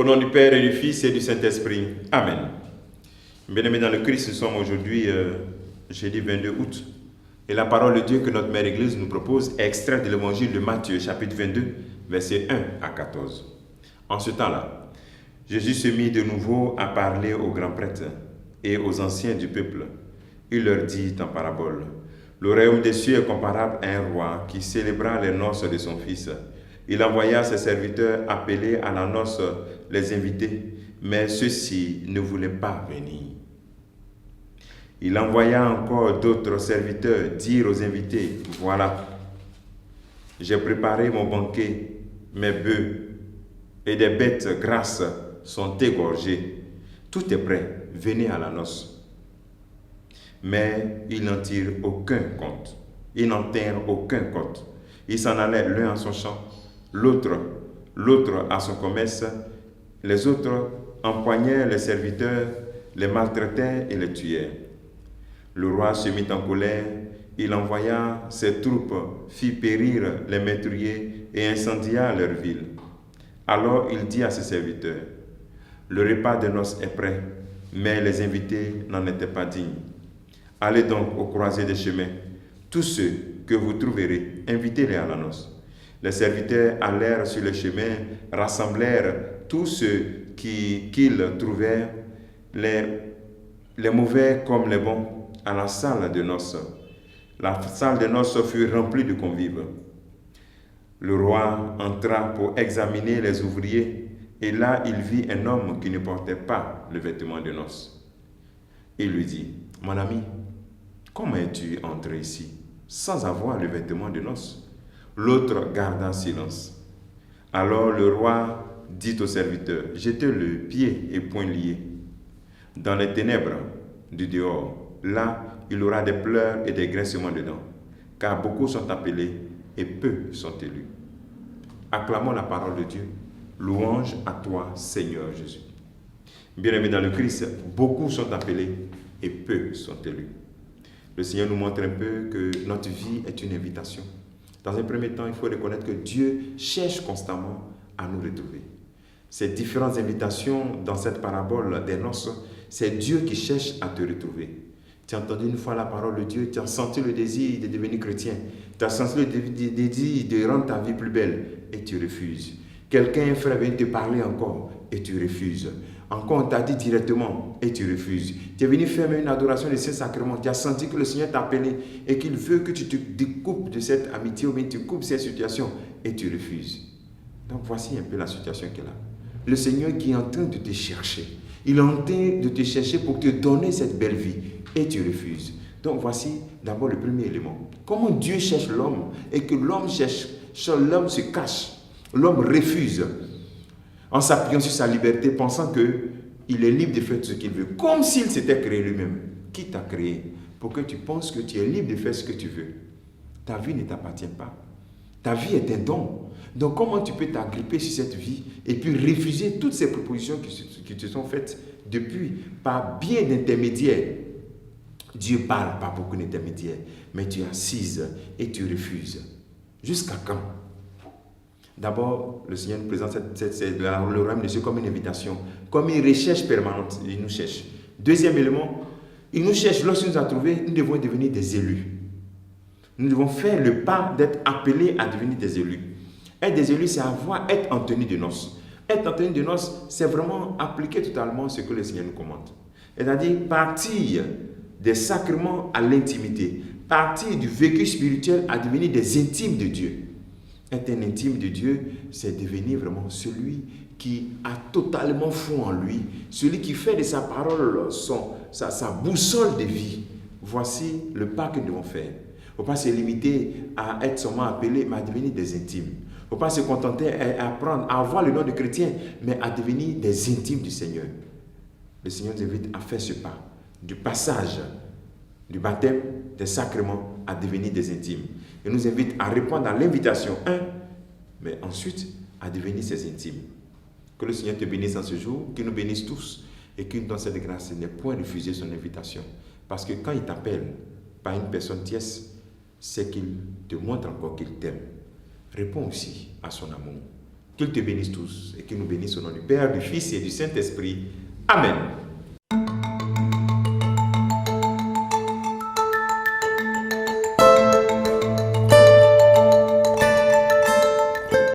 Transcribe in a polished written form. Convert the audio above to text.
nom du Père et du Fils et du Saint-Esprit. Amen. Bien-aimés dans le Christ, nous sommes aujourd'hui jeudi 22 août. Et la parole de Dieu que notre Mère Église nous propose est extraite de l'Évangile de Matthieu, chapitre 22, versets 1 à 14. En ce temps-là, Jésus se mit de nouveau à parler aux grands prêtres et aux anciens du peuple. Il leur dit en parabole: le royaume des cieux est comparable à un roi qui célébra les noces de son fils. Il envoya ses serviteurs appeler à la noce les invités, mais ceux-ci ne voulaient pas venir. Il envoya encore d'autres serviteurs dire aux invités: voilà, j'ai préparé mon banquet, mes bœufs et des bêtes grasses sont égorgés. Tout est prêt, venez à la noce. Mais ils n'en tirent aucun compte. Ils n'en tinrent aucun compte. Ils s'en allaient l'un à son champ, l'autre à son commerce. Les autres empoignaient les serviteurs, les maltraitaient et les tuaient. Le roi se mit en colère. Il envoya ses troupes, fit périr les meurtriers et incendia leur ville. Alors il dit à ses serviteurs: le repas de noces est prêt, mais les invités n'en étaient pas dignes. Allez donc aux croisées des chemins. Tous ceux que vous trouverez, invitez-les à la noce. Les serviteurs allèrent sur les chemins, rassemblèrent tous ceux qu'ils trouvèrent, les mauvais comme les bons, à la salle de noces. La salle de noces fut remplie de convives. Le roi entra pour examiner les ouvriers, et là il vit un homme qui ne portait pas le vêtement de noces. Il lui dit: mon ami, comment es-tu entré ici sans avoir le vêtement de noces? L'autre garda silence. Alors le roi dit au serviteur: jetez-le pieds et poings liés dans les ténèbres du dehors. Là, il y aura des pleurs et des grincements dedans, car beaucoup sont appelés et peu sont élus. Acclamons la parole de Dieu. Louange à toi, Seigneur Jésus. Bien-aimés dans le Christ, beaucoup sont appelés et peu sont élus. Le Seigneur nous montre un peu que notre vie est une invitation. Dans un premier temps, il faut reconnaître que Dieu cherche constamment à nous retrouver. Ces différentes invitations dans cette parabole des noces, c'est Dieu qui cherche à te retrouver. Tu as entendu une fois la parole de Dieu, tu as senti le désir de devenir chrétien, tu as senti le désir de rendre ta vie plus belle et tu refuses. Quelqu'un, un frère, vient te parler encore et tu refuses. Encore, on t'a dit directement et tu refuses. Tu es venu faire une adoration de Saint-Sacrement, tu as senti que le Seigneur t'a appelé et qu'il veut que tu te découpes de cette amitié ou bien tu coupes cette situation et tu refuses. Donc voici un peu la situation qu'il a. Le Seigneur qui est en train de te chercher. Il est en train de te chercher pour te donner cette belle vie et tu refuses. Donc voici d'abord le premier élément. Comment Dieu cherche l'homme et que l'homme cherche, l'homme se cache. L'homme refuse en s'appuyant sur sa liberté, pensant qu'il est libre de faire ce qu'il veut, comme s'il s'était créé lui-même. Qui t'a créé pour que tu penses que tu es libre de faire ce que tu veux? Ta vie ne t'appartient pas. Ta vie est un don. Donc comment tu peux t'agripper sur cette vie et puis refuser toutes ces propositions qui te sont faites depuis par bien d'intermédiaires? Dieu parle par beaucoup d'intermédiaires, mais tu es assise et tu refuses. Jusqu'à quand? D'abord, le Seigneur nous présente le royaume de Dieu comme une invitation, comme une recherche permanente. Il nous cherche. Deuxième élément, il nous cherche. Lorsqu'il nous a trouvés, nous devons devenir des élus. Nous devons faire le pas d'être appelés à devenir des élus. Être des élus, c'est être en tenue de noces. Être en tenue de noces, c'est vraiment appliquer totalement ce que le Seigneur nous commande. C'est-à-dire partir des sacrements à l'intimité, partir du vécu spirituel à devenir des intimes de Dieu. Être un intime de Dieu, c'est devenir vraiment celui qui a totalement foi en lui, celui qui fait de sa parole sa boussole de vie. Voici le pas que nous devons faire. Il ne faut pas se limiter à être seulement appelé, mais à devenir des intimes. Il ne faut pas se contenter à apprendre, à avoir le nom de chrétien, mais à devenir des intimes du Seigneur. Le Seigneur nous invite à faire ce pas, du passage, du baptême, des sacrements, à devenir des intimes. Il nous invite à répondre à l'invitation, mais ensuite à devenir ses intimes. Que le Seigneur te bénisse en ce jour, qu'il nous bénisse tous et qu'il nous donne cette grâce de ne point refuser son invitation. Parce que quand il t'appelle par une personne tierce, c'est qu'il te montre encore qu'il t'aime. Réponds aussi à son amour. Qu'ils te bénissent tous et qu'ils nous bénissent au nom du Père, du Fils et du Saint-Esprit. Amen.